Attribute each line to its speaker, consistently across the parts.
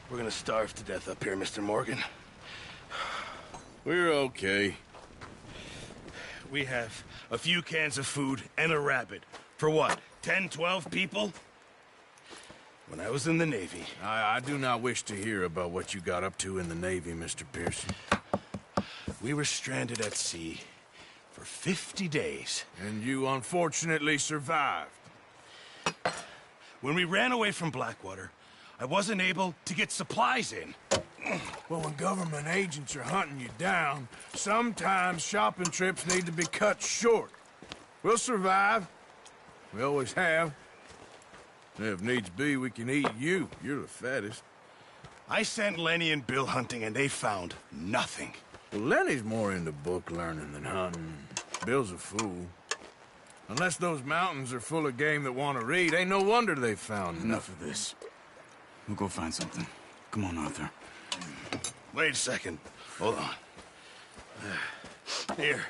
Speaker 1: We're gonna starve to death up here, Mr. Morgan.
Speaker 2: We're okay.
Speaker 1: We have a few cans of food and a rabbit. For what, 10, 12 people? When I was in the Navy...
Speaker 2: I do not wish to hear about what you got up to in the Navy, Mr. Pearson.
Speaker 1: We were stranded at sea for 50 days.
Speaker 2: And you unfortunately survived.
Speaker 1: When we ran away from Blackwater, I wasn't able to get supplies in.
Speaker 2: Well, when government agents are hunting you down, sometimes shopping trips need to be cut short. We'll survive. We always have. If needs be, we can eat you. You're the fattest.
Speaker 1: I sent Lenny and Bill hunting, and they found nothing.
Speaker 2: Well, Lenny's more into book learning than hunting. Bill's a fool. Unless those mountains are full of game that want to read, ain't no wonder they found
Speaker 3: Enough of this. We'll go find something. Come on, Arthur.
Speaker 1: Wait a second. Hold on. Here.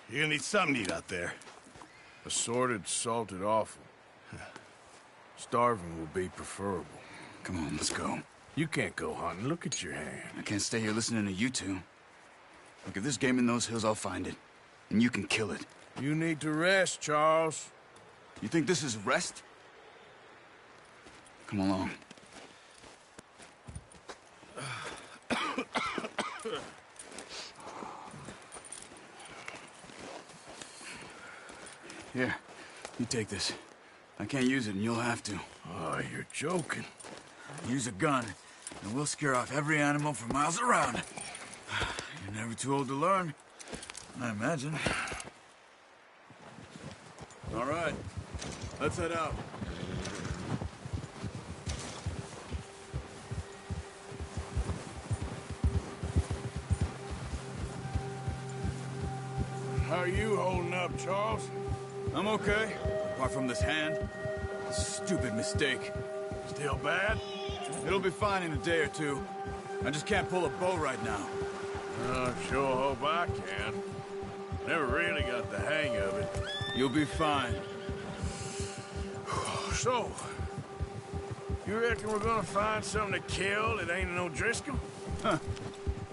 Speaker 1: You're gonna need something to eat out there.
Speaker 2: Assorted, salted offal. Starving will be preferable.
Speaker 3: Come on, let's go.
Speaker 2: You can't go hunting. Look at your hand.
Speaker 3: I can't stay here listening to you two. Look, if there's game in those hills, I'll find it. And you can kill it.
Speaker 2: You need to rest, Charles.
Speaker 3: You think this is rest? Come along. Here, you take this. I can't use it, and you'll have to.
Speaker 2: Oh, you're joking.
Speaker 3: Use a gun, and we'll scare off every animal for miles around. You're never too old to learn, I imagine. All right, let's head out.
Speaker 2: How are you holding up, Charles?
Speaker 3: I'm okay, apart from this hand. Stupid mistake.
Speaker 2: Still bad?
Speaker 3: It'll be fine in a day or two. I just can't pull a bow right now.
Speaker 2: I sure hope I can. Never really got the hang of it.
Speaker 3: You'll be fine.
Speaker 2: So, you reckon we're gonna find something to kill that ain't no Driscoll?
Speaker 3: Huh.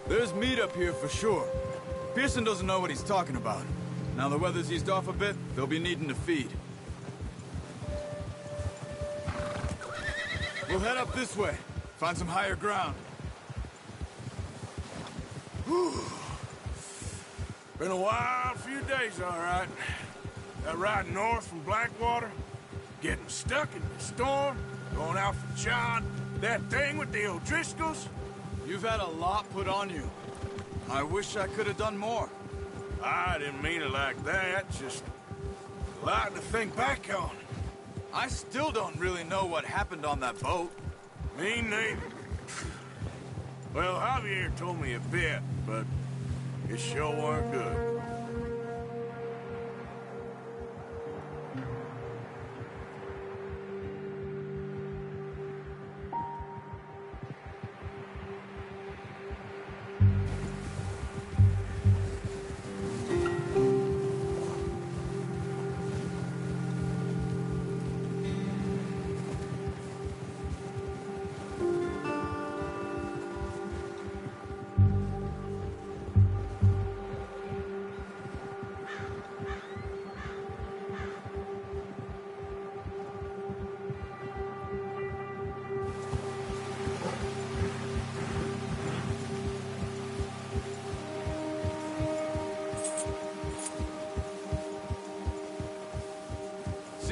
Speaker 3: There's meat up here for sure. Pearson doesn't know what he's talking about. Now the weather's eased off a bit, they'll be needing to feed. We'll head up this way. Find some higher ground.
Speaker 2: Whew. Been a wild few days, all right. That ride north from Blackwater, getting stuck in the storm, going out for John, that thing with the O'Driscolls.
Speaker 3: You've had a lot put on you. I wish I could have done more.
Speaker 2: I didn't mean it like that, just a lot to think back on.
Speaker 3: I still don't really know what happened on that boat.
Speaker 2: Me neither. Well, Javier told me a bit, but it sure weren't good.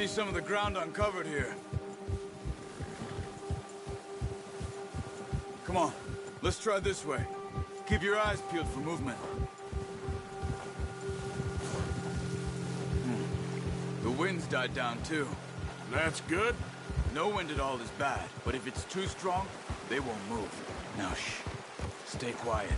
Speaker 3: see some of the ground uncovered here. Come on, let's try this way. Keep your eyes peeled for movement. The wind's died down too.
Speaker 2: That's good.
Speaker 3: No wind at all is bad, but if it's too strong, they won't move. Now shh, stay quiet.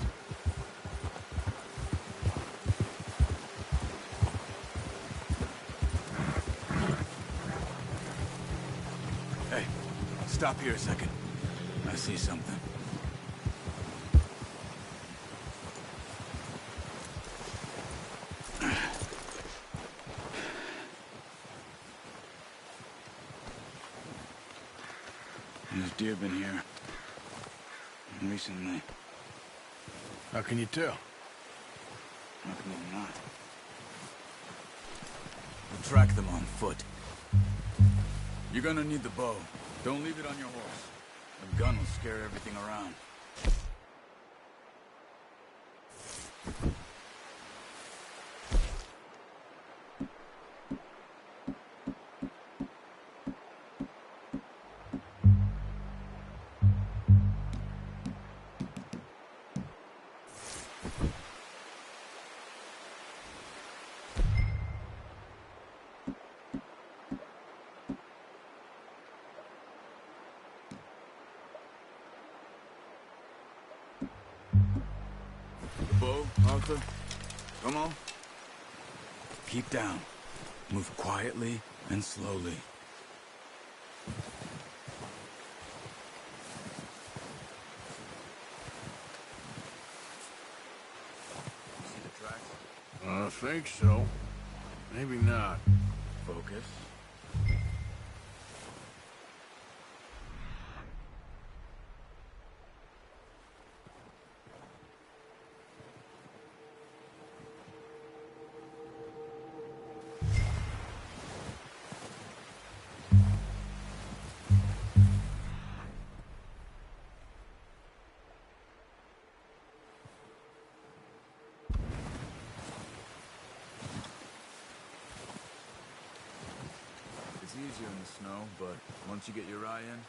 Speaker 3: Hey, stop here a second. I see something. There's deer been here recently.
Speaker 2: How can you tell?
Speaker 3: How come they're not? We'll track them on foot. You're gonna need the bow. Don't leave it on your horse. A gun will scare everything around. Bow, Arthur. Come on. Keep down. Move quietly and slowly. See the tracks?
Speaker 2: I think so. Maybe not.
Speaker 3: Focus. It's easier in the snow, but once you get your eye in,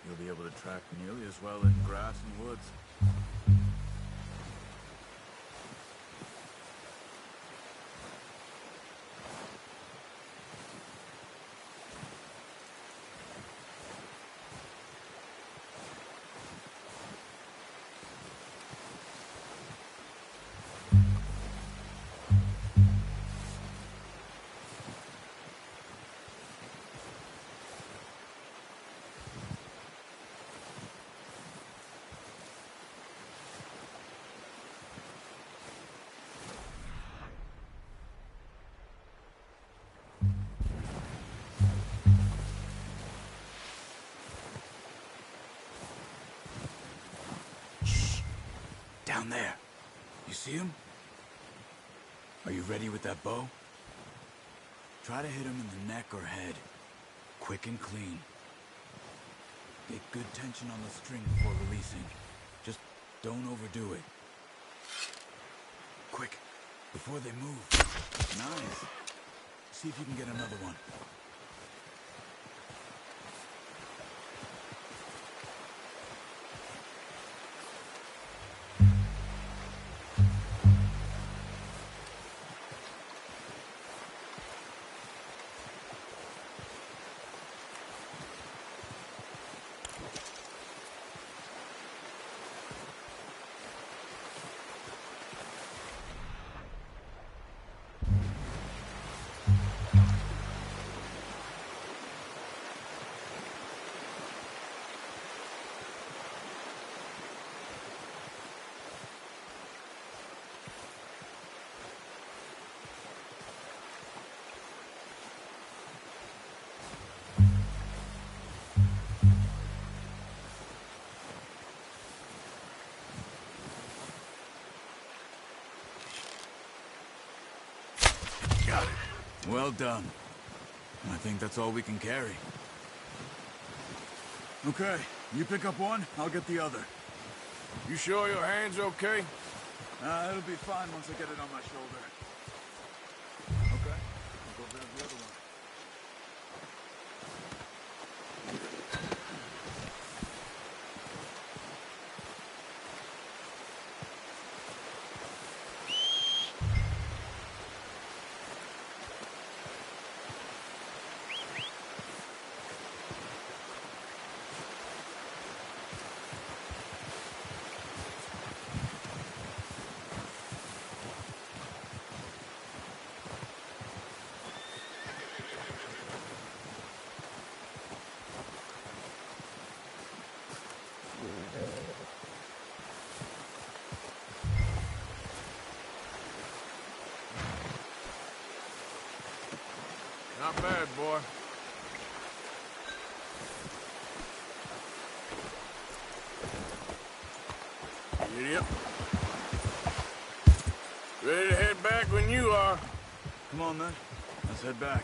Speaker 3: you'll be able to track nearly as well in grass and woods. Down there. You see him? Are you ready with that bow? Try to hit him in the neck or head. Quick and clean. Get good tension on the string before releasing. Just don't overdo it. Quick, before they move. Nice. See if you can get another one. Well done. I think that's all we can carry. Okay, you pick up one, I'll get the other.
Speaker 2: You sure your hand's okay?
Speaker 3: It'll be fine once I get it on my shoulder. Okay, I'll go grab the other one.
Speaker 2: Not bad, boy. Giddy up. Ready to head back when you are.
Speaker 3: Come on, then. Let's head back.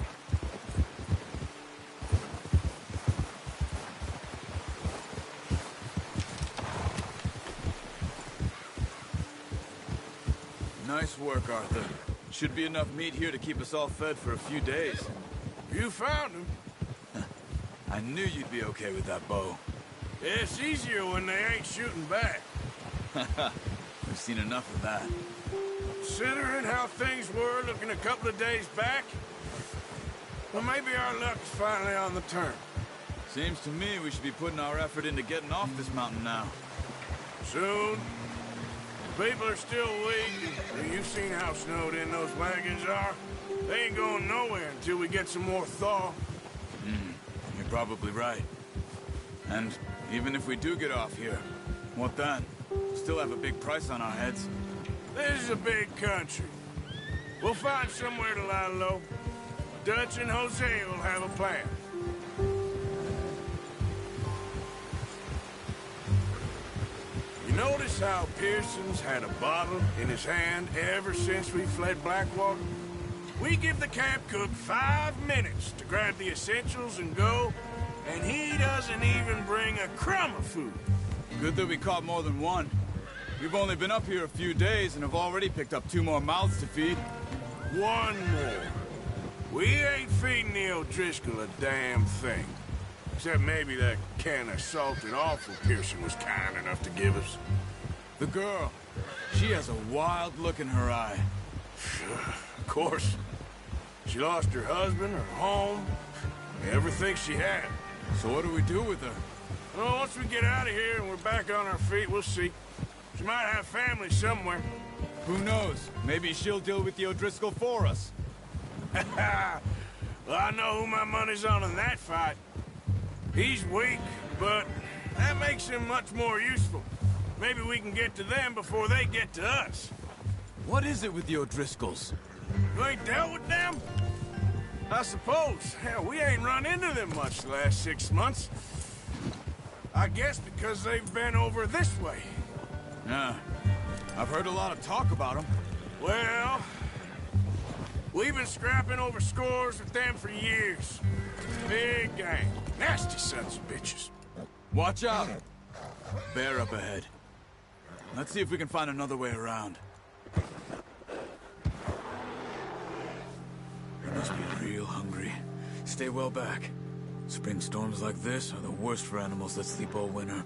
Speaker 3: Nice work, Arthur. Should be enough meat here to keep us all fed for a few days.
Speaker 2: You found him.
Speaker 3: I knew you'd be okay with that bow.
Speaker 2: It's easier when they ain't shooting back.
Speaker 3: We've seen enough of that.
Speaker 2: Considering how things were looking a couple of days back, well, maybe our luck's finally on the turn.
Speaker 3: Seems to me we should be putting our effort into getting off this mountain now.
Speaker 2: Soon. People are still weak. You've seen how snowed in those wagons are. They ain't going nowhere until we get some more thaw.
Speaker 3: You're probably right. And even if we do get off here, what then? Still have a big price on our heads.
Speaker 2: This is a big country. We'll find somewhere to lie low. Dutch and Jose will have a plan. You notice how Pearson's had a bottle in his hand ever since we fled Blackwater? We give the camp cook 5 minutes to grab the essentials and go, and he doesn't even bring a crumb of food.
Speaker 3: Good that we caught more than one. We've only been up here a few days and have already picked up 2 more mouths to feed.
Speaker 2: 1 more. We ain't feeding the O'Driscoll a damn thing. Except maybe that can of salted offal Pearson was kind enough to give us.
Speaker 3: The girl, she has a wild look in her eye.
Speaker 2: Of course. She lost her husband, her home, everything she had.
Speaker 3: So what do we do with her?
Speaker 2: Well, once we get out of here and we're back on our feet, we'll see. She might have family somewhere.
Speaker 3: Who knows? Maybe she'll deal with the O'Driscoll for us.
Speaker 2: Well, I know who my money's on in that fight. He's weak, but that makes him much more useful. Maybe we can get to them before they get to us.
Speaker 3: What is it with the O'Driscolls?
Speaker 2: You ain't dealt with them? I suppose. Hell, we ain't run into them much the last 6 months. I guess because they've been over this way.
Speaker 3: Yeah, I've heard a lot of talk about them.
Speaker 2: Well, we've been scrapping over scores with them for years. Big gang. Nasty sons of bitches.
Speaker 3: Watch out! Bear up ahead. Let's see if we can find another way around. We must be real hungry. Stay well back. Spring storms like this are the worst for animals that sleep all winter.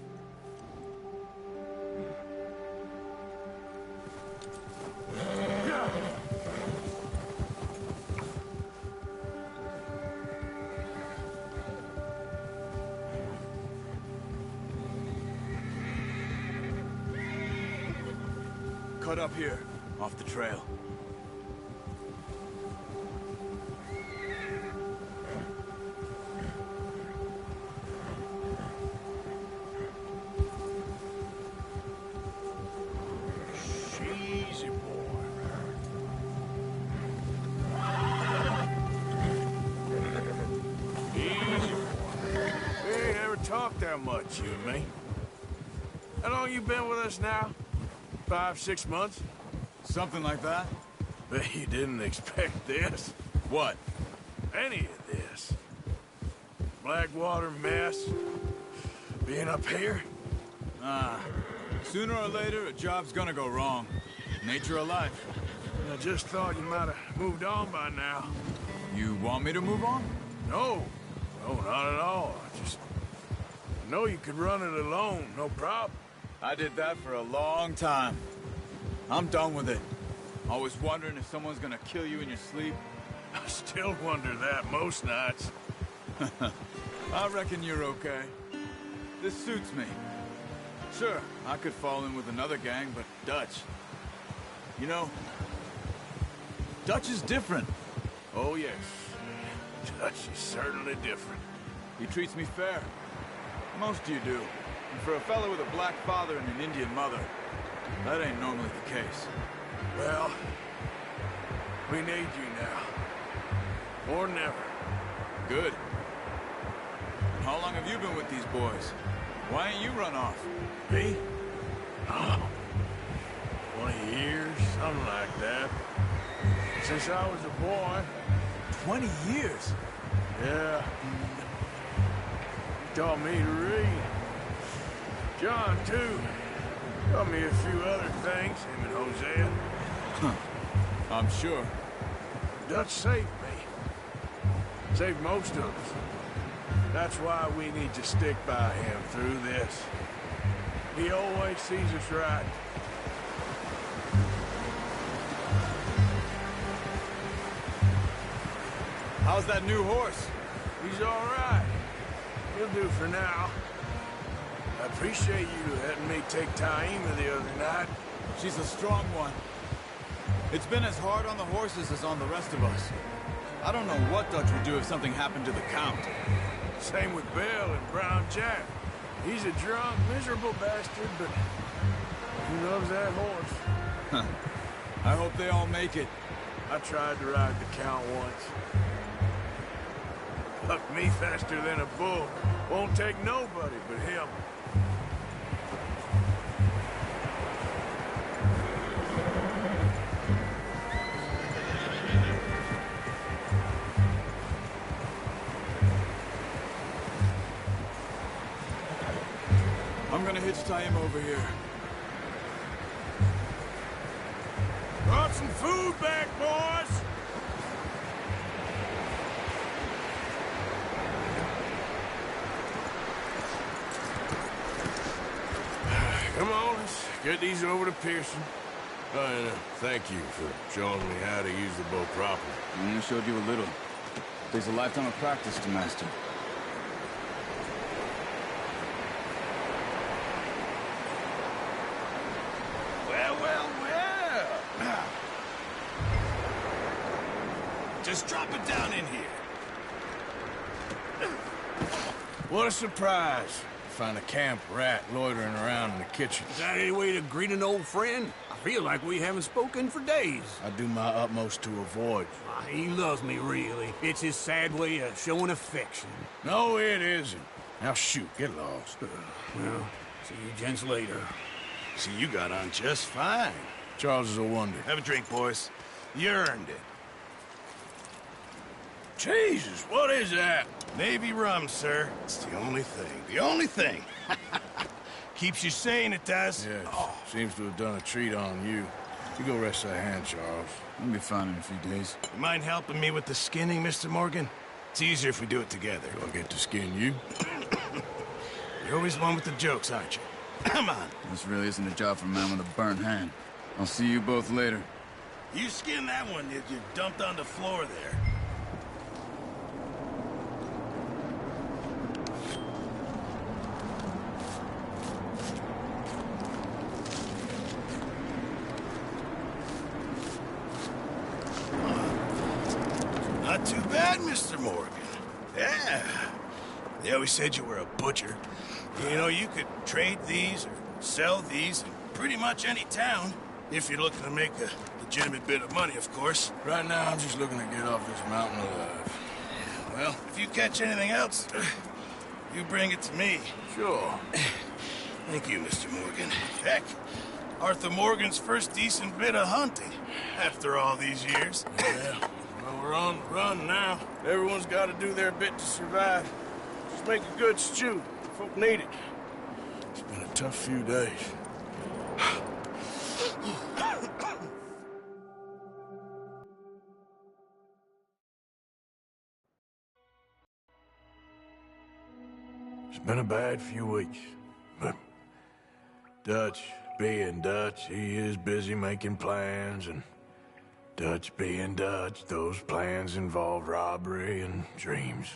Speaker 3: Cut up here, off the trail.
Speaker 2: Easy, boy. Easy, boy. We ain't never talked that much, you and me. How long you been with us now? 5, 6 months?
Speaker 3: Something like that?
Speaker 2: Bet you didn't expect this.
Speaker 3: What?
Speaker 2: Any of this. Blackwater mess. Being up here.
Speaker 3: Sooner or later, a job's gonna go wrong. Nature of life.
Speaker 2: I just thought you might have moved on by now.
Speaker 3: You want me to move on?
Speaker 2: No. No, not at all. I know you could run it alone, no problem.
Speaker 3: I did that for a long time. I'm done with it. Always wondering if someone's gonna kill you in your sleep.
Speaker 2: I still wonder that most nights.
Speaker 3: I reckon you're okay. This suits me. Sure, I could fall in with another gang, but Dutch... You know, Dutch is different.
Speaker 2: Oh, yes. Dutch is certainly different.
Speaker 3: He treats me fair. Most of you do. And for a fellow with a black father and an Indian mother, that ain't normally the case.
Speaker 2: Well, we need you now. Or never.
Speaker 3: Good. How long have you been with these boys? Why ain't you run off?
Speaker 2: Me? Oh, 20 years, something like that. Since I was a boy.
Speaker 3: 20 years?
Speaker 2: Yeah. He taught me to read. John, too. Taught me a few other things, him and Hosea.
Speaker 3: Huh. I'm sure.
Speaker 2: Dutch saved me. Saved most of us. That's why we need to stick by him through this. He always sees us right.
Speaker 3: How's that new horse?
Speaker 2: He's all right. He'll do for now. I appreciate you letting me take Taima the other night.
Speaker 3: She's a strong one. It's been as hard on the horses as on the rest of us. I don't know what Dutch would do if something happened to the Count.
Speaker 2: Same with Bill and Brown Jack. He's a drunk, miserable bastard, but he loves that horse.
Speaker 3: Huh. I hope they all make it.
Speaker 2: I tried to ride the Count once. Bucked me faster than a bull. Won't take nobody but him.
Speaker 3: I'm gonna hitch Taima over here.
Speaker 2: Brought some food back, boys! Come on, let's get these over to Pearson. And thank you for showing me how to use the bow properly.
Speaker 3: I only showed you a little. Takes a lifetime of practice to master.
Speaker 1: Well. Just drop it down in here.
Speaker 2: What a surprise. Find a camp rat loitering around in the kitchen.
Speaker 4: Is that any way to greet an old friend? I feel like we haven't spoken for days.
Speaker 2: I do my utmost to avoid.
Speaker 4: He loves me, really. It's his sad way of showing affection.
Speaker 2: No, it isn't. Now shoot, get lost.
Speaker 4: Well, see you gents later.
Speaker 1: See, you got on just fine.
Speaker 2: Charles is a wonder.
Speaker 1: Have a drink, boys. You earned it.
Speaker 2: Jesus, what is that?
Speaker 1: Navy rum, sir. It's the only thing. The only thing. Keeps you sane, it does.
Speaker 2: Yes, seems to have done a treat on you. You go rest that hand, Charles.
Speaker 3: I'll be fine in a few days.
Speaker 1: You mind helping me with the skinning, Mr. Morgan? It's easier if we do it together.
Speaker 2: Do I get to skin you?
Speaker 1: You're always one with the jokes, aren't you? Come on.
Speaker 3: This really isn't a job for a man with a burnt hand. I'll see you both later.
Speaker 1: You skin that one you dumped on the floor there. Not too bad, Mr. Morgan. Yeah. They always said you were a butcher. You know, you could trade these or sell these in pretty much any town. If you're looking to make a legitimate bit of money, of course.
Speaker 2: Right now, I'm just looking to get off this mountain alive.
Speaker 1: Well, if you catch anything else, you bring it to me.
Speaker 2: Sure.
Speaker 1: Thank you, Mr. Morgan. Heck, Arthur Morgan's first decent bit of hunting after all these years.
Speaker 2: Yeah. Well, we're on the run now. Everyone's got to do their bit to survive. Just make a good stew. Folk need it. It's been a tough few days. It's been a bad few weeks, but Dutch being Dutch, he is busy making plans, and Dutch being Dutch, those plans involve robbery and dreams.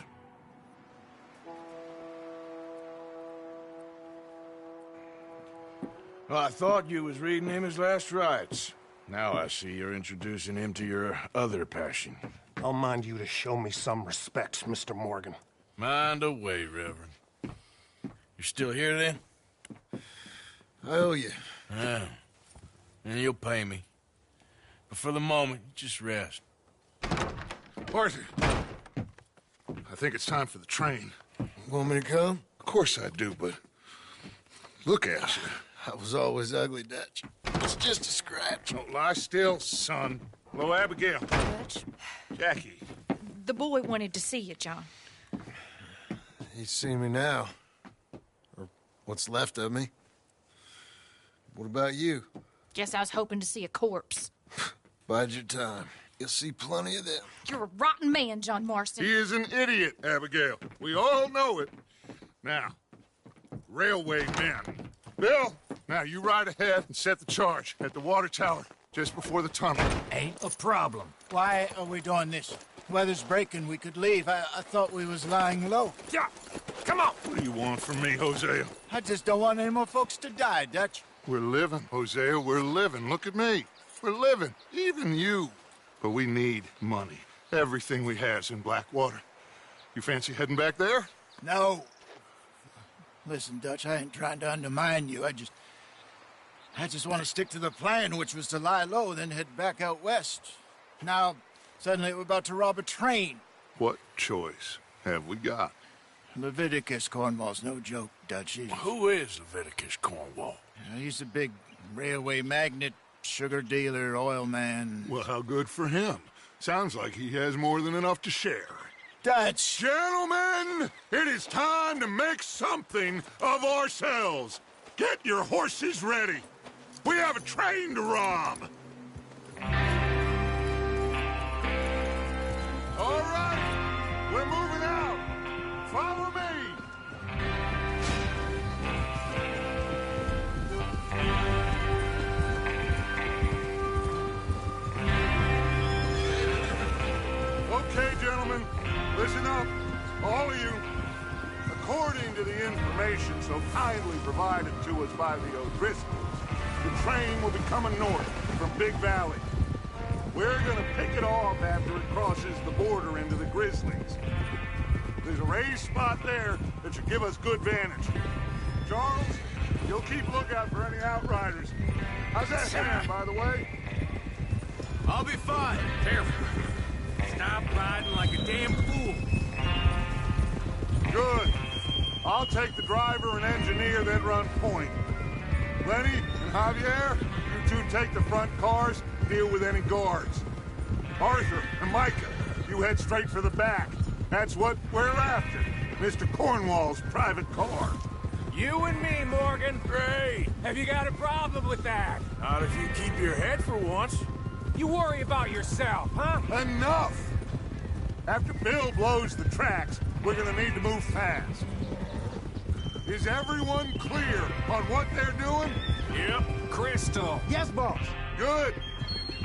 Speaker 2: Well, I thought you was reading him his last rites. Now I see you're introducing him to your other passion.
Speaker 5: I'll mind you to show me some respect, Mr. Morgan.
Speaker 2: Mind away, Reverend. You still here, then?
Speaker 1: I owe you.
Speaker 2: Yeah. And you'll pay me. But for the moment, just rest.
Speaker 5: Arthur!
Speaker 6: I think it's time for the train.
Speaker 2: Want me to come?
Speaker 6: Of course I do, but look at you.
Speaker 2: I was always ugly, Dutch. It's just a scratch.
Speaker 6: Don't lie still, son. Hello, Abigail.
Speaker 7: Dutch,
Speaker 6: Jackie.
Speaker 7: the boy wanted to see you, John.
Speaker 2: He's seen me now. Or what's left of me. What about you?
Speaker 7: Guess I was hoping to see a corpse.
Speaker 2: Bide your time. You'll see plenty of them.
Speaker 7: You're a rotten man, John Marston.
Speaker 6: He is an idiot, Abigail. We all know it. Now, railway men. Bill, now you ride ahead and set the charge at the water tower just before the tunnel.
Speaker 8: Ain't a problem. Why are we doing this? Weather's breaking. We could leave. I thought we was lying low.
Speaker 6: Yeah, come on. What do you want from me, Hosea?
Speaker 8: I just don't want any more folks to die, Dutch.
Speaker 6: We're living, Hosea. We're living. Look at me. We're living. Even you. But we need money. Everything we has in Blackwater. You fancy heading back there?
Speaker 8: No. Listen, Dutch, I ain't trying to undermine you. I just want to stick to the plan, which was to lie low, then head back out west. Now, suddenly we're about to rob a train.
Speaker 6: What choice have we got?
Speaker 8: Leviticus Cornwall's no joke, Dutch.
Speaker 2: Who is Leviticus Cornwall?
Speaker 8: He's a big railway magnate, sugar dealer, oil man.
Speaker 6: Well, how good for him. Sounds like he has more than enough to share.
Speaker 8: Dutch!
Speaker 6: Gentlemen, it is time to make something of ourselves. Get your horses ready. We have a train to rob. All right, we're moving out. Follow me. Okay, gentlemen, listen up, all of you. According to the information so kindly provided to us by the O'Driscolls, the train will be coming north from Big Valley. We're gonna pick it off after it crosses the border into the Grizzlies. There's a raised spot there that should give us good vantage. Charles, you'll keep lookout for any outriders. How's that sound, by the way?
Speaker 4: I'll be fine. Careful. Stop riding like a damn fool.
Speaker 6: Good. I'll take the driver and engineer, then run point. Lenny and Javier, you two take the front cars, deal with any guards. Arthur and Micah, you head straight for the back. That's what we're after. Mr. Cornwall's private car.
Speaker 4: You and me, Morgan. Great. Have you got a problem with that?
Speaker 2: Not if you keep your head for once.
Speaker 4: You worry about yourself, huh?
Speaker 6: Enough! After Bill blows the tracks, we're gonna need to move fast. Is everyone clear on what they're doing?
Speaker 4: Yep. Crystal.
Speaker 8: Yes, boss.
Speaker 6: Good.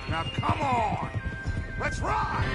Speaker 6: Now come on. Let's ride!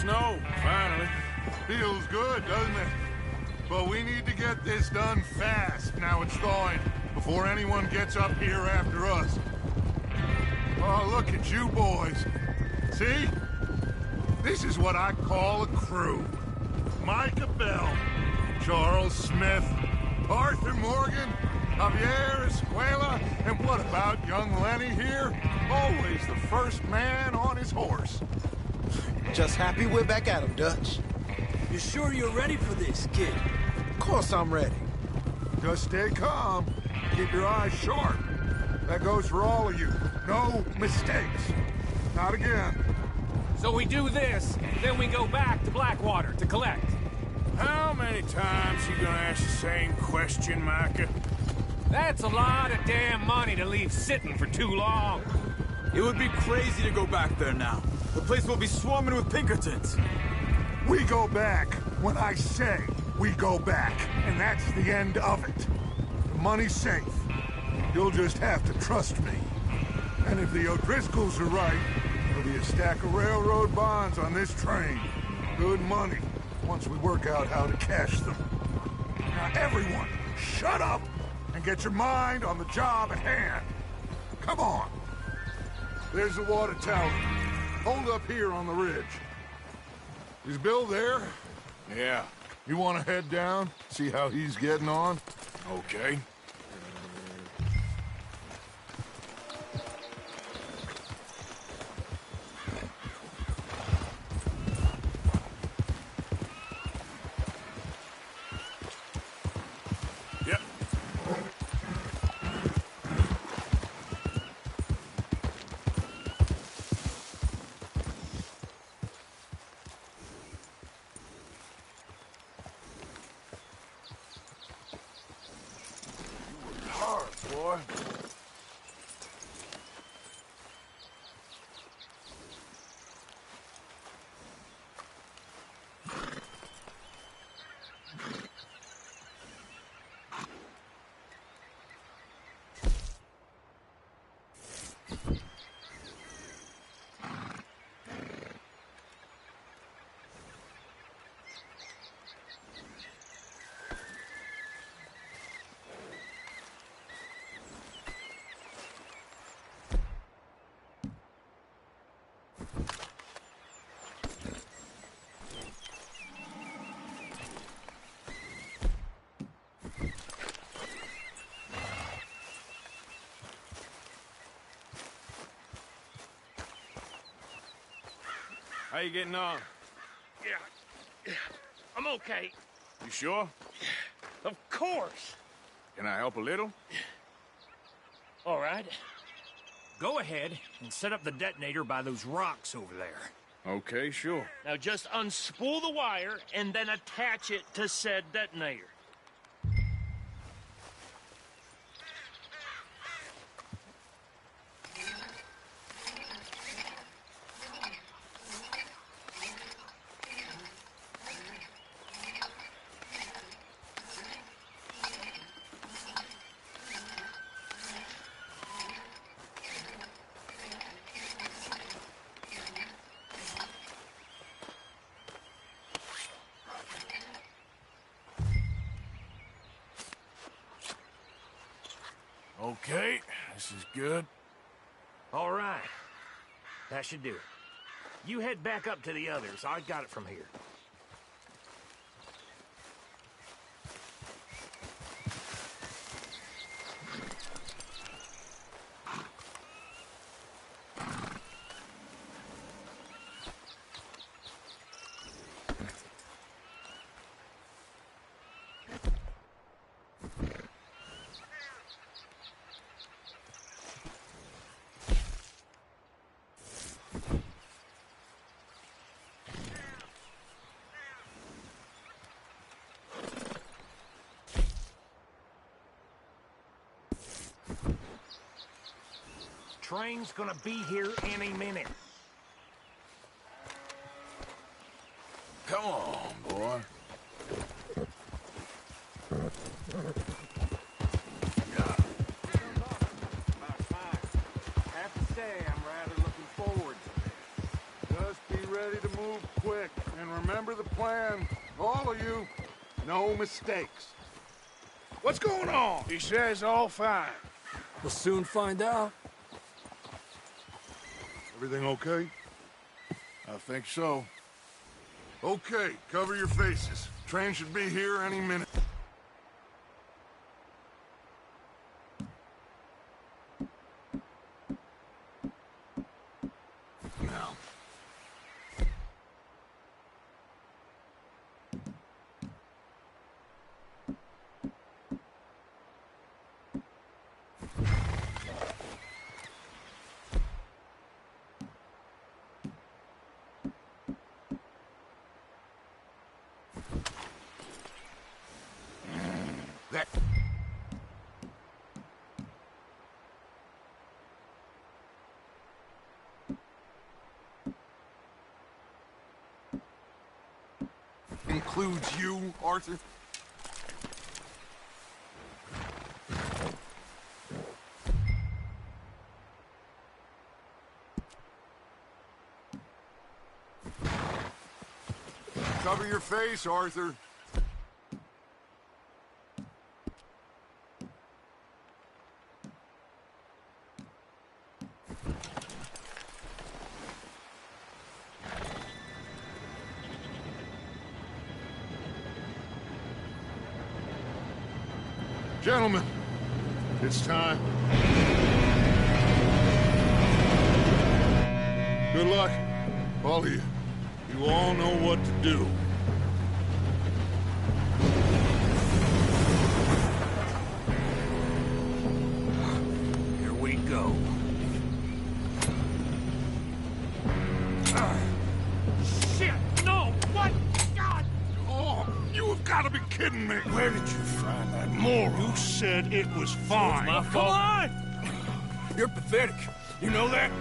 Speaker 2: Snow, finally.
Speaker 6: Feels good, doesn't it? But we need to get this done fast now it's thawing, before anyone gets up here after us. Oh, look at you boys. See? This is what I call a crew. Micah Bell, Charles Smith, Arthur Morgan, Javier Escuela, and what about young Lenny here? Always the first man on his horse.
Speaker 9: Just happy we're back at him, Dutch.
Speaker 3: You sure you're ready for this, kid?
Speaker 9: Of course I'm ready.
Speaker 6: Just stay calm. Keep your eyes sharp. That goes for all of you. No mistakes. Not again.
Speaker 4: So we do this, then we go back to Blackwater to collect.
Speaker 2: How many times you gonna ask the same question, Micah?
Speaker 4: That's a lot of damn money to leave sitting for too long.
Speaker 3: It would be crazy to go back there now. The place will be swarming with Pinkertons.
Speaker 6: We go back when I say. we go back, and that's the end of it. The money's safe. You'll just have to trust me. And if the O'Driscolls are right, there'll be a stack of railroad bonds on this train. Good money, once we work out how to cash them. Now everyone, shut up and get your mind on the job at hand. Come on. There's the water tower. Hold up here on the ridge. Is Bill there?
Speaker 2: Yeah,
Speaker 6: You want to head down, see how he's getting on?
Speaker 2: okay.
Speaker 4: Yep.
Speaker 2: Hard, boy.
Speaker 4: How you getting on?
Speaker 10: Yeah, I'm okay.
Speaker 4: You sure?
Speaker 10: Of course.
Speaker 4: Can I help a little?
Speaker 10: All right. Go ahead and set up the detonator by those rocks over there.
Speaker 4: Okay, sure.
Speaker 10: Now just unspool the wire and then attach it to said detonator.
Speaker 2: Okay, this is good.
Speaker 10: All right. That should do it. You head back up to the others. I got it from here. Train's gonna be here any minute.
Speaker 2: Come on, boy.
Speaker 6: Have to say, I'm rather looking forward to this. Just be ready to move quick, and remember the plan. All of you, no mistakes.
Speaker 2: What's going on? He says all fine.
Speaker 9: We'll soon find out.
Speaker 6: Everything okay?
Speaker 2: I think so.
Speaker 6: Okay, cover your faces. Train should be here any minute.
Speaker 2: Now.
Speaker 6: includes you, Arthur? Cover your face, Arthur. Gentlemen, it's time. Good luck, all of you. You all know what to do.
Speaker 4: Here we go. Shit! No! What? God!
Speaker 6: Oh, you have got to be kidding me.
Speaker 2: Where did you find that moron?
Speaker 6: You said it was fine.
Speaker 4: My fault. Come on!
Speaker 2: You're pathetic. You know that?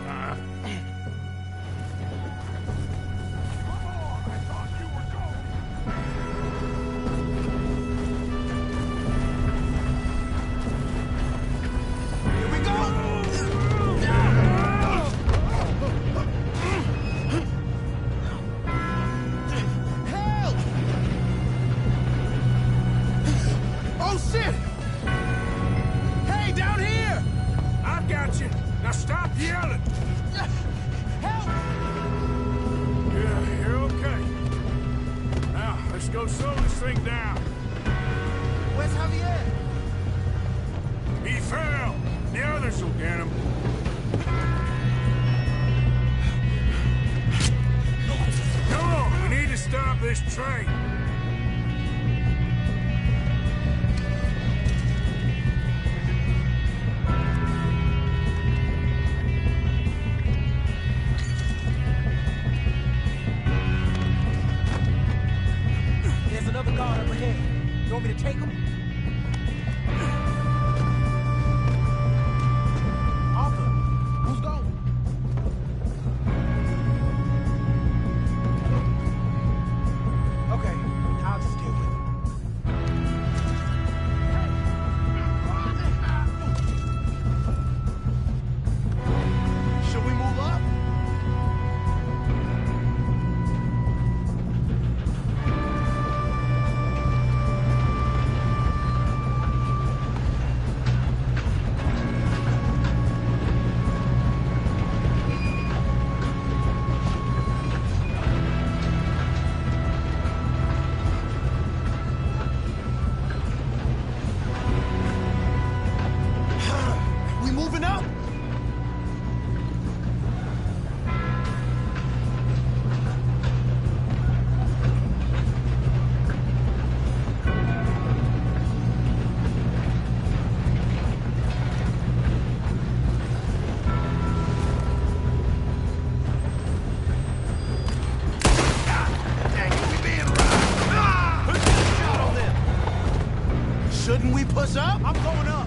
Speaker 8: Shouldn't we push up? I'm going up.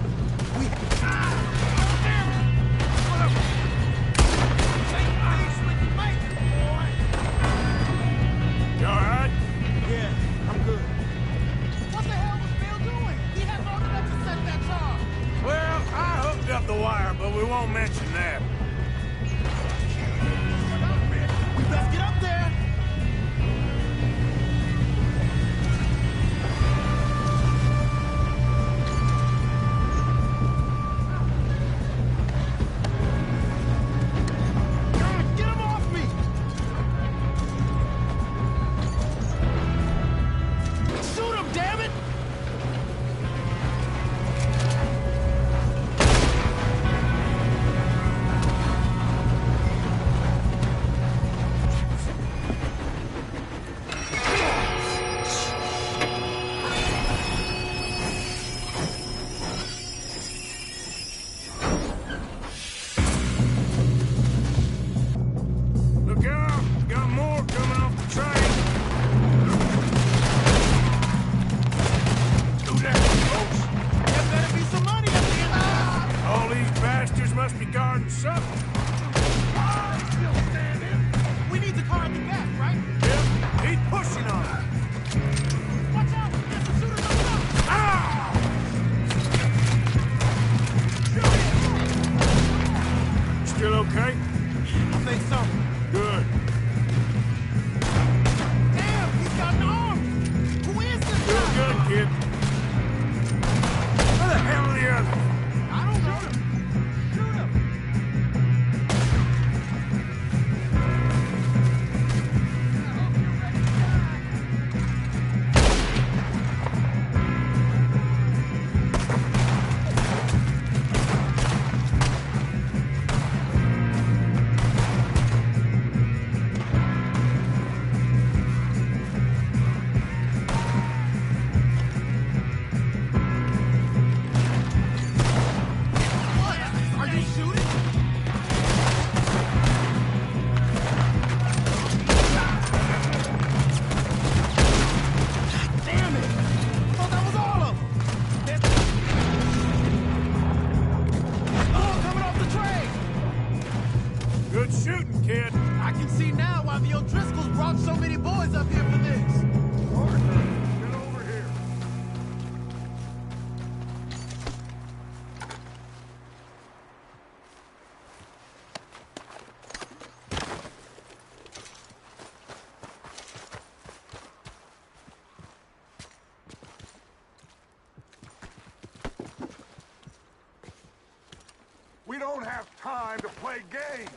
Speaker 2: You all right?
Speaker 8: Yeah, I'm good. What the hell was Bill doing? He had long enough to set that charge.
Speaker 2: Well, I hooked up the wire, but we won't mention that.
Speaker 8: We best get up there. brought so many boys up here for this.
Speaker 6: Arthur, get over here. We don't have time to play games.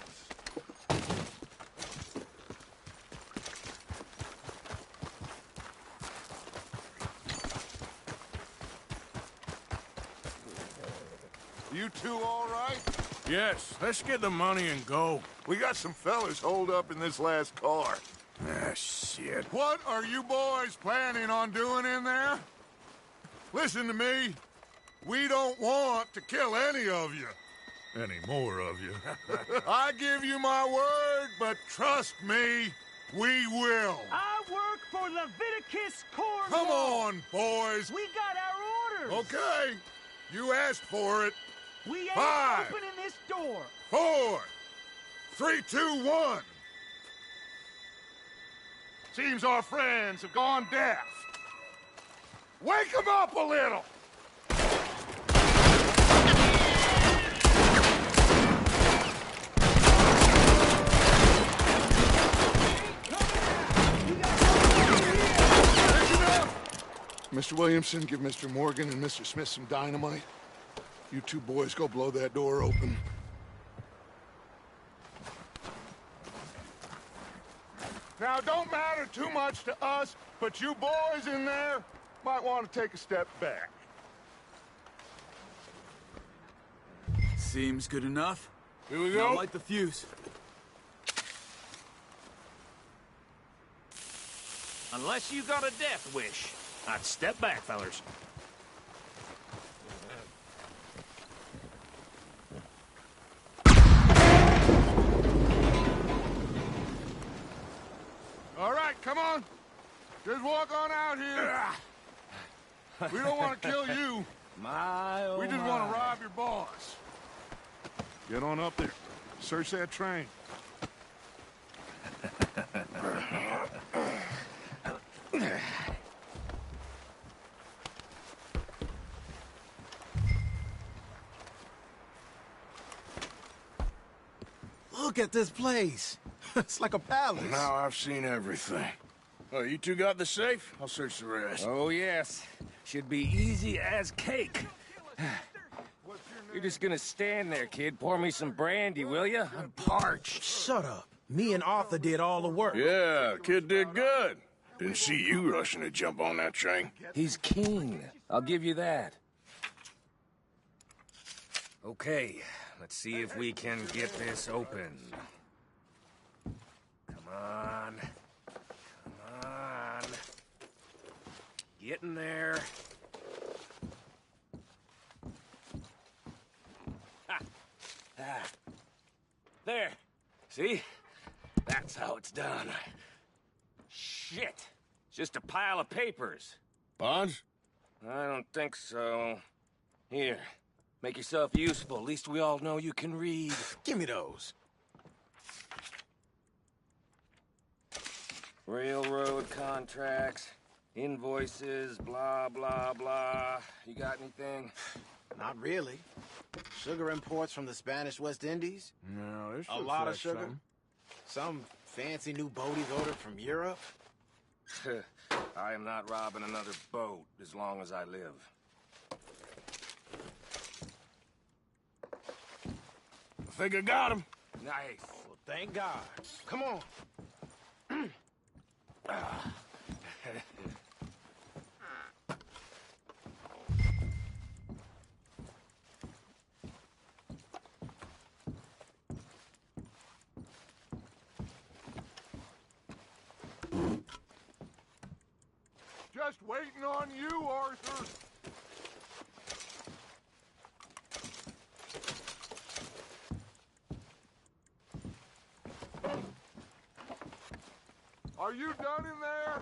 Speaker 6: You two all right?
Speaker 2: Yes, let's get the money and go.
Speaker 6: We got some fellas holed up in this last car.
Speaker 2: Ah, shit.
Speaker 6: What are you boys planning on doing in there? Listen to me. We don't want to kill any of you. Any more of you. I give you my word, but trust me, we will.
Speaker 10: I work for Leviticus Corps.
Speaker 6: Come on, boys.
Speaker 10: We got our orders.
Speaker 6: Okay. You asked for it.
Speaker 10: We ain't
Speaker 6: 5,
Speaker 10: opening this door.
Speaker 6: 4, 3, 2, 1. Seems our friends have gone deaf. Wake them up a little. Mr. Williamson, give Mr. Morgan and Mr. Smith some dynamite. You two boys go blow that door open. Now, it don't matter too much to us, but you boys in there might want to take a step back.
Speaker 3: Seems good enough.
Speaker 2: Here we
Speaker 3: Now
Speaker 2: go.
Speaker 3: light the fuse.
Speaker 10: Unless you got a death wish, I'd step back, fellers.
Speaker 6: All right, come on. Just walk on out here. We don't want to kill you. We just want to rob your boss. Get on up there. Search that train.
Speaker 8: Look at this place. It's like a palace.
Speaker 2: Now I've seen everything. Oh, you two got the safe? I'll search the rest.
Speaker 4: Oh, yes. Should be easy as cake. You're just gonna stand there, kid. Pour me some brandy, will you? I'm parched.
Speaker 8: Shut up. Me and Arthur did all the work.
Speaker 2: Yeah, kid did good. Didn't see you rushing to jump on that train.
Speaker 4: He's keen. I'll give you that. Okay, let's see if we can get this open. Come on. Come on. Get in there. Ha. Ah. There. See? That's how it's done. Shit. It's just a pile of papers.
Speaker 2: Bonds?
Speaker 4: I don't think so. Here. Make yourself useful. At least we all know you can read.
Speaker 8: Give me those.
Speaker 4: Railroad contracts, invoices, blah, blah, blah. You got anything?
Speaker 8: Not really. Sugar imports from the Spanish West Indies.
Speaker 2: No, there's
Speaker 8: A lot of sugar. Some fancy new boat he's ordered from Europe.
Speaker 4: I am not robbing another boat as long as I live.
Speaker 2: I think I got him.
Speaker 4: Nice.
Speaker 8: Well, thank God. Come on.
Speaker 6: Just waiting on you, Arthur. Are you done in there?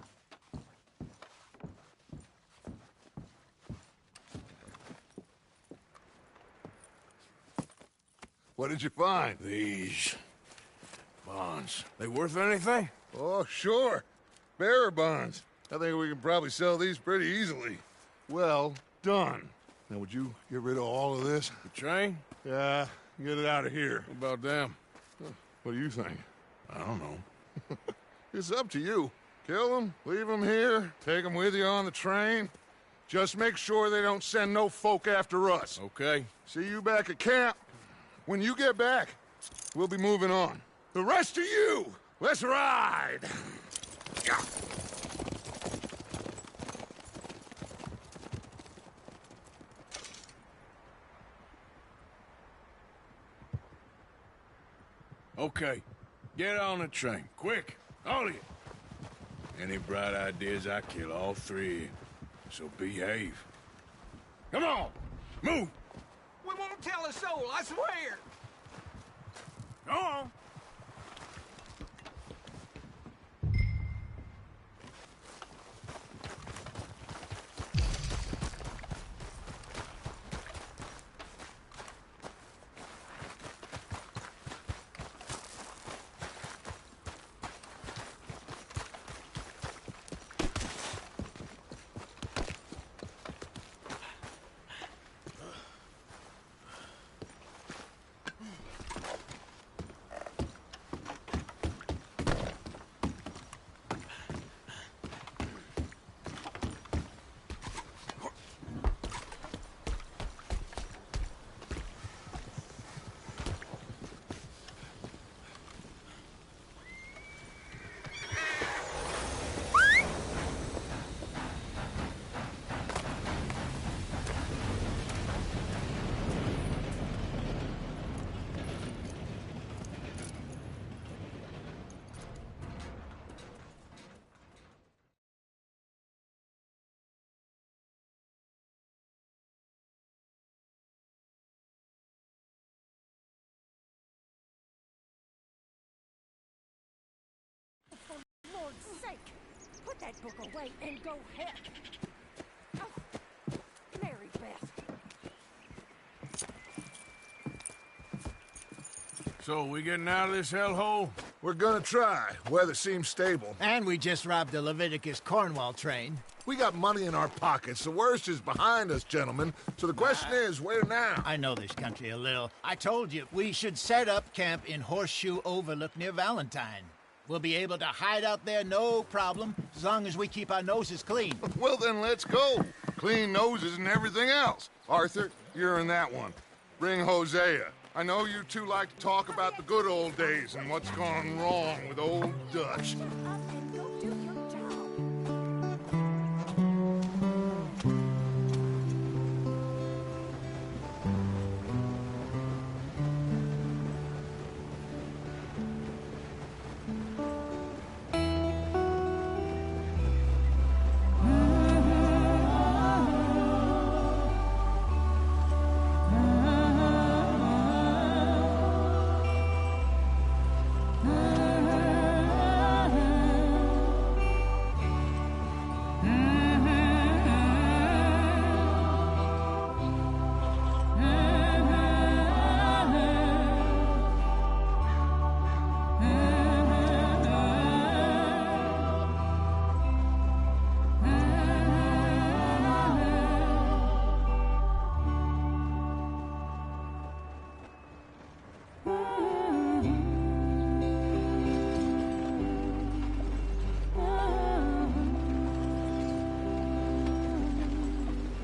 Speaker 6: What did you find?
Speaker 2: These bonds. They worth anything?
Speaker 6: Oh, sure. Bearer bonds. I think we can probably sell these pretty easily. Well done. Now, would you get rid of all of this?
Speaker 2: The train?
Speaker 6: Yeah, get it out of here.
Speaker 2: What about them?
Speaker 6: What do you think? I don't know. It's up to you. Kill them, leave them here, take them with you on the train. Just make sure they don't send no folk after us.
Speaker 2: Okay.
Speaker 6: See you back at camp. When you get back, we'll be moving on. The rest of you, let's ride!
Speaker 2: Okay. Get on the train. Quick. All of you. Any bright ideas, I kill all three. So behave. Come on! Move!
Speaker 10: We won't tell a soul, I swear!
Speaker 2: Go on!
Speaker 11: Lord's sake! Put that book away and go heck! Oh, Mary Beth.
Speaker 2: So, we getting out of this hellhole?
Speaker 6: We're gonna try. Weather seems stable.
Speaker 8: And we just robbed the Leviticus Cornwall train.
Speaker 6: We got money in our pockets. The worst is behind us, gentlemen. So the question is, where now?
Speaker 8: I know this country a little. I told you, we should set up camp in Horseshoe Overlook near Valentine. We'll be able to hide out there, no problem, as long as we keep our noses clean.
Speaker 6: Well, then let's go. Clean noses and everything else. Arthur, you're in that one. Bring Hosea. I know you two like to talk about the good old days and what's gone wrong with old Dutch.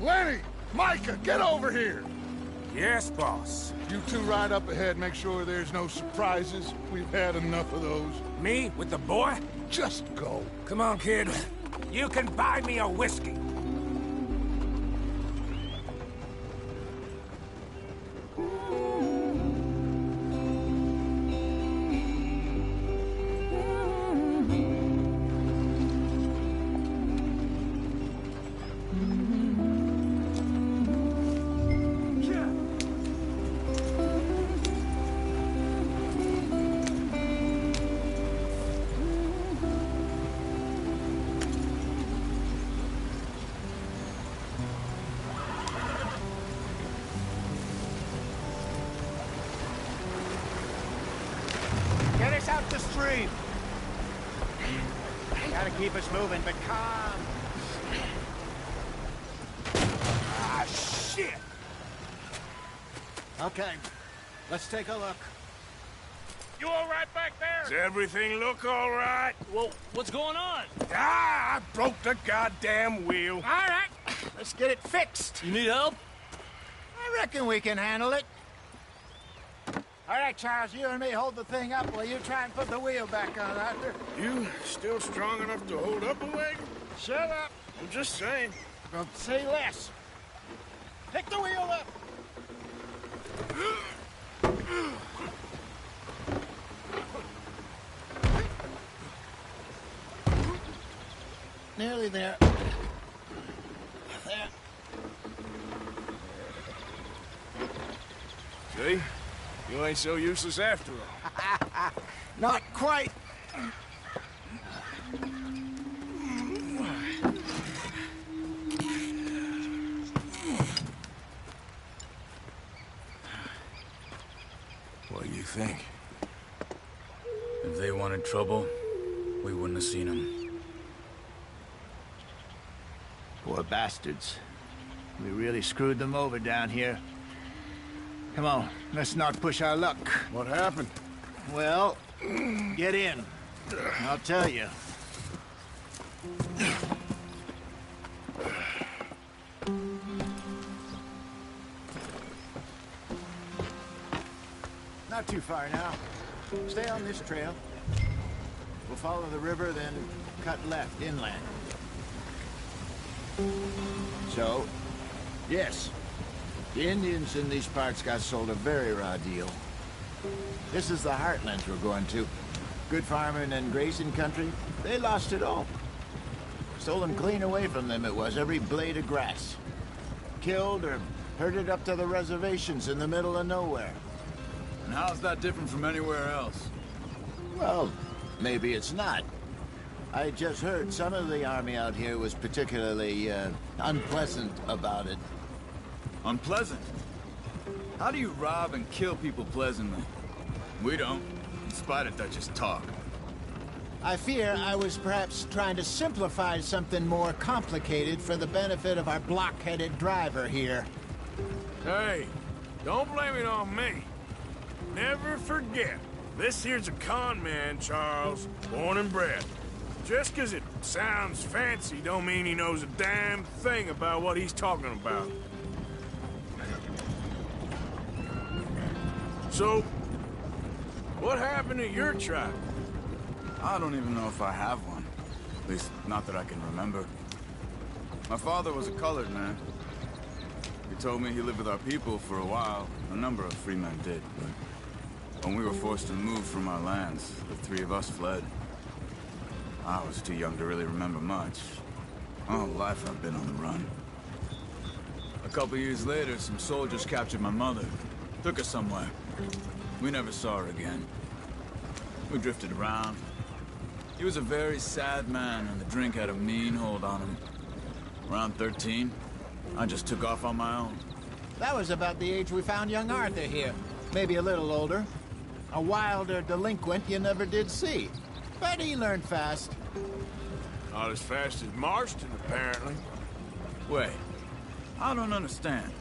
Speaker 6: Lenny! Micah, get over here!
Speaker 10: Yes, boss.
Speaker 6: You two ride up ahead, make sure there's no surprises. We've had enough of those.
Speaker 10: Me with the boy?
Speaker 6: Just go.
Speaker 10: Come on, kid. You can buy me a whiskey.
Speaker 8: Gotta keep us moving, but calm.
Speaker 2: Ah, shit!
Speaker 8: Okay, let's take a look.
Speaker 10: You all right back there?
Speaker 2: Does everything look all right?
Speaker 10: Well, what's going on?
Speaker 2: Ah, I broke the goddamn wheel.
Speaker 8: All right, let's get it fixed.
Speaker 10: You need help?
Speaker 8: I reckon we can handle it. All right, Charles, you and me hold the thing up while you try and put the wheel back on, Arthur.
Speaker 2: You still strong enough to hold up a wagon?
Speaker 8: Shut up.
Speaker 2: I'm just saying.
Speaker 8: Well, say less. Pick the wheel up. Nearly there. There.
Speaker 2: See? You ain't so useless after all.
Speaker 8: Not quite.
Speaker 2: What do you think?
Speaker 3: If they wanted trouble, we wouldn't have seen them.
Speaker 8: Poor bastards. We really screwed them over down here. Come on, let's not push our luck.
Speaker 2: What happened?
Speaker 8: Well, get in. I'll tell you. Not too far now. Stay on this trail. We'll follow the river, then cut left inland. So, yes, the Indians in these parts got sold a very raw deal. This is the heartlands we're going to. Good farming and grazing country, they lost it all. Stolen clean away from them it was, every blade of grass. Killed or herded up to the reservations in the middle of nowhere.
Speaker 3: And how's that different from anywhere else?
Speaker 8: Well, maybe it's not. I just heard some of the army out here was particularly, unpleasant about it.
Speaker 3: Unpleasant? How do you rob and kill people pleasantly? We don't, in spite of Dutch's talk.
Speaker 8: I fear I was perhaps trying to simplify something more complicated for the benefit of our block-headed driver here.
Speaker 2: Hey, don't blame it on me. Never forget, this here's a con man, Charles, born and bred. Just 'cause it sounds fancy don't mean he knows a damn thing about what he's talking about. So, what happened to your tribe?
Speaker 3: I don't even know if I have one. At least, not that I can remember. My father was a colored man. He told me he lived with our people for a while. A number of free men did, but when we were forced to move from our lands, the three of us fled. I was too young to really remember much. My whole life I've been on the run. A couple years later, some soldiers captured my mother. Took her somewhere. We never saw her again. We drifted around. He was a very sad man, and the drink had a mean hold on him. Around 13, I just took off on my own.
Speaker 8: That was about the age we found young Arthur here. Maybe a little older. A wilder delinquent you never did see. But he learned fast.
Speaker 2: Not as fast as Marston, apparently.
Speaker 3: Wait, I don't understand.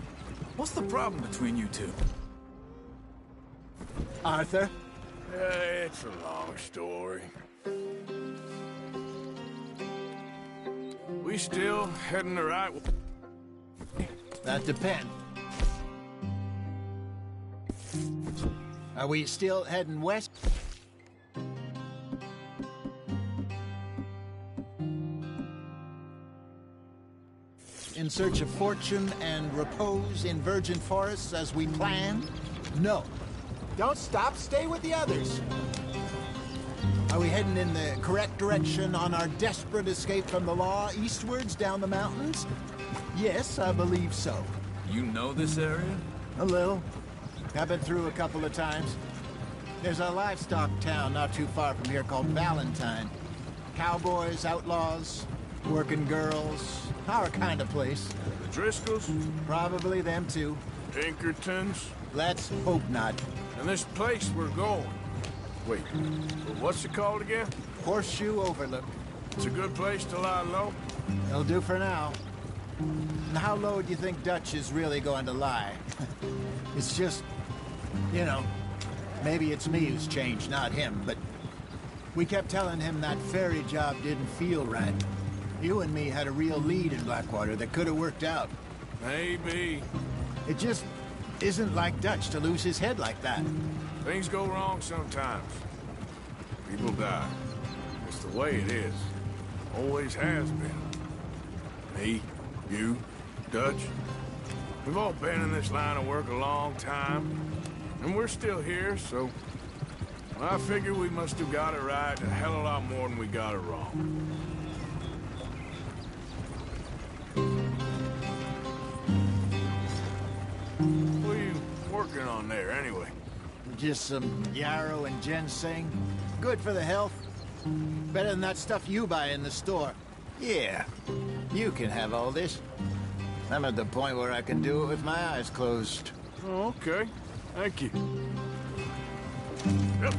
Speaker 3: What's the problem between you two?
Speaker 8: Arthur?
Speaker 2: It's a long story. We still heading the right way?
Speaker 8: That depends. Are we still heading west? In search of fortune and repose in virgin forests as we planned? No. Don't stop, stay with the others. Are we heading in the correct direction on our desperate escape from the law eastwards down the mountains? Yes, I believe so.
Speaker 3: You know this area?
Speaker 8: A little. I've been through a couple of times. There's a livestock town not too far from here called Valentine. Cowboys, outlaws, working girls, our kind of place.
Speaker 2: The Driscolls?
Speaker 8: Probably them too.
Speaker 2: Pinkertons?
Speaker 8: Let's hope not.
Speaker 2: And this place we're going. Wait, what's it called again?
Speaker 8: Horseshoe Overlook.
Speaker 2: It's a good place to lie low.
Speaker 8: It'll do for now. And how low do you think Dutch is really going to lie? It's just, you know, maybe it's me who's changed, not him, but we kept telling him that ferry job didn't feel right. You and me had a real lead in Blackwater that could have worked out.
Speaker 2: Maybe.
Speaker 8: It just isn't like Dutch to lose his head like that.
Speaker 2: Things go wrong sometimes. People die. It's the way it is. Always has been. Me, you, Dutch. We've all been in this line of work a long time. And we're still here, so... I figure we must have got it right a hell of a lot more than we got it wrong. What are you working on there, anyway?
Speaker 8: Just some yarrow and ginseng. Good for the health. Better than that stuff you buy in the store. Yeah, you can have all this. I'm at the point where I can do it with my eyes closed.
Speaker 2: Oh, okay. Thank you. Yep.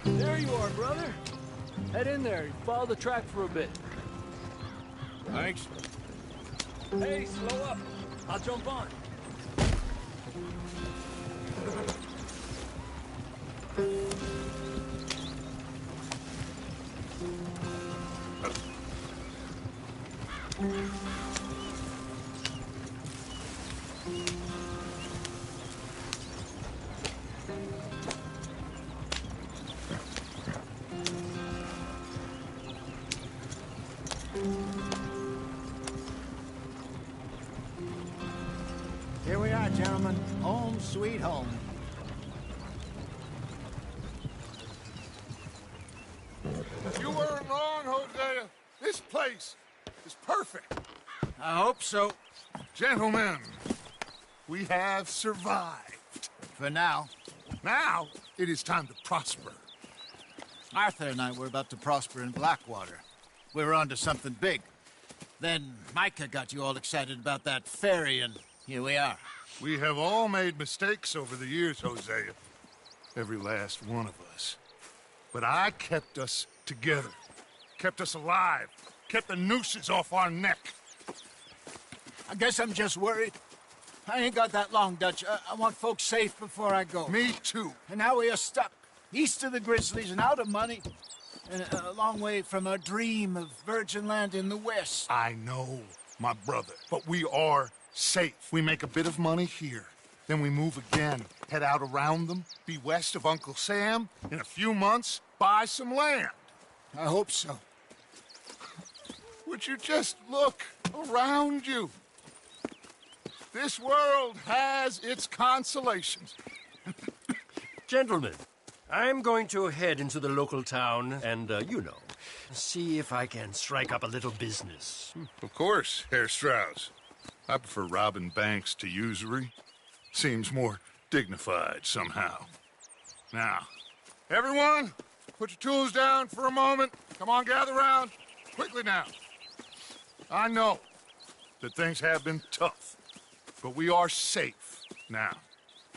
Speaker 9: There you are, brother. Head in there. Follow the track for a bit.
Speaker 2: Thanks.
Speaker 9: Hey, slow up. I'll jump on.
Speaker 8: Here we are, gentlemen. Home sweet home.
Speaker 6: You weren't wrong, Hosea. This place is perfect.
Speaker 8: I hope so.
Speaker 6: Gentlemen, we have survived.
Speaker 8: For now.
Speaker 6: Now, it is time to prosper.
Speaker 8: Arthur and I were about to prosper in Blackwater. We were onto something big. Then Micah got you all excited about that ferry, and here we are.
Speaker 6: We have all made mistakes over the years, Hosea. Every last one of us. But I kept us together. Kept us alive. Kept the nooses off our neck.
Speaker 8: I guess I'm just worried. I ain't got that long, Dutch. I want folks safe before I go.
Speaker 6: Me too.
Speaker 8: And now we are stuck. East of the Grizzlies and out of money. And a long way from our dream of virgin land in the west.
Speaker 6: I know, my brother. But we are safe. We make a bit of money here. Then we move again. Head out around them. Be west of Uncle Sam. In a few months, buy some land.
Speaker 8: I hope so.
Speaker 6: Would you just look around you? This world has its consolations.
Speaker 10: Gentlemen, I'm going to head into the local town and, see if I can strike up a little business.
Speaker 6: Of course, Herr Strauss. I prefer robbing banks to usury. Seems more dignified somehow. Now, everyone, put your tools down for a moment. Come on, gather round. Quickly now. I know that things have been tough, but we are safe now,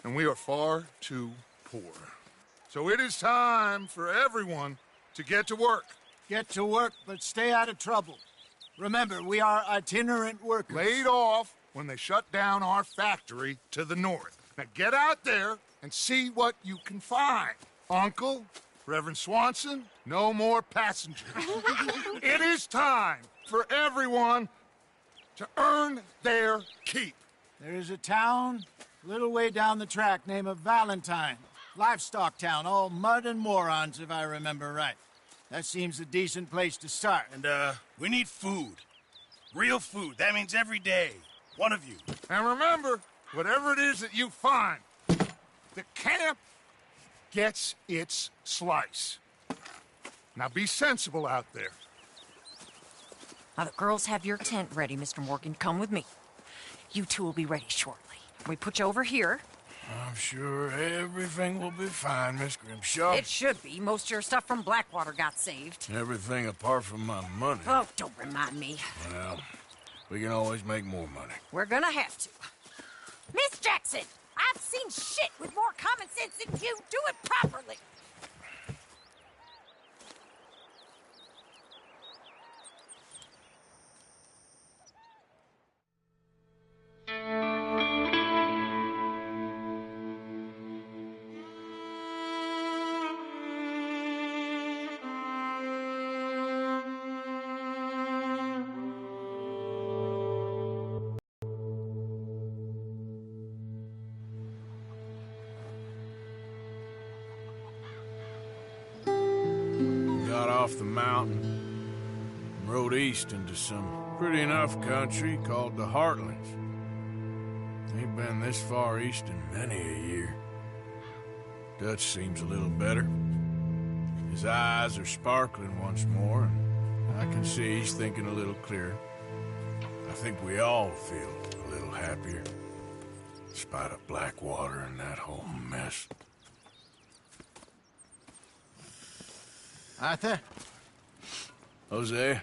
Speaker 6: and we are far too poor. So it is time for everyone to get to work.
Speaker 8: Get to work, but stay out of trouble. Remember, we are itinerant workers.
Speaker 6: Laid off when they shut down our factory to the north. Now get out there and see what you can find. Uncle, Reverend Swanson, no more passengers. It is time for everyone to earn their keep.
Speaker 8: There is a town a little way down the track named Valentine. Livestock town, all mud and morons, if I remember right. That seems a decent place to start.
Speaker 1: And, we need food. Real food. That means every day. One of you.
Speaker 6: And remember, whatever it is that you find, the camp gets its slice. Now be sensible out there.
Speaker 11: Now the girls have your tent ready, Mr. Morgan. Come with me. You two will be ready shortly. We put you over here.
Speaker 2: I'm sure everything will be fine, Miss Grimshaw.
Speaker 11: It should be. Most of your stuff from Blackwater got saved.
Speaker 2: Everything apart from my money.
Speaker 11: Oh, don't remind me.
Speaker 2: Well, we can always make more money.
Speaker 11: We're gonna have to. Miss Jackson, I've seen shit with more common sense than you. Do it properly.
Speaker 2: Off the mountain and rode east into some pretty enough country called the Heartlands. Ain't been this far east in many a year. Dutch seems a little better. His eyes are sparkling once more, and I can see he's thinking a little clearer. I think we all feel a little happier, in spite of Blackwater and that whole mess.
Speaker 8: Arthur?
Speaker 2: Jose?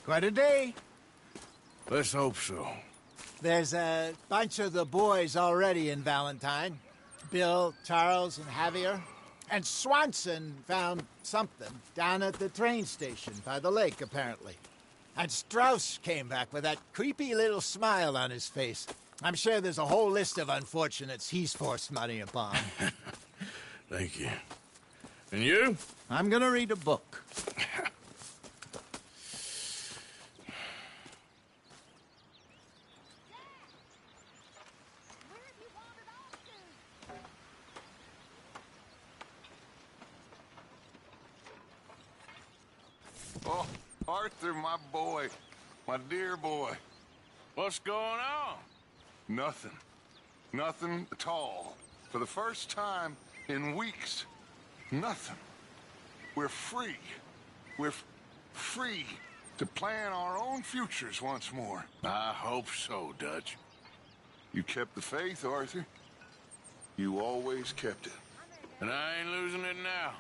Speaker 8: Quite a day.
Speaker 2: Let's hope so.
Speaker 8: There's a bunch of the boys already in Valentine. Bill, Charles, and Javier. And Swanson found something down at the train station by the lake, apparently. And Strauss came back with that creepy little smile on his face. I'm sure there's a whole list of unfortunates he's forced money upon.
Speaker 2: Thank you. And you?
Speaker 8: I'm gonna read a book.
Speaker 6: Oh, Arthur, my boy. My dear boy.
Speaker 2: What's going on?
Speaker 6: Nothing. Nothing at all. For the first time in weeks. Nothing. We're free. We're free to plan our own futures once more.
Speaker 2: I hope so, Dutch.
Speaker 6: You kept the faith, Arthur. You always kept it.
Speaker 2: And I ain't losing it now.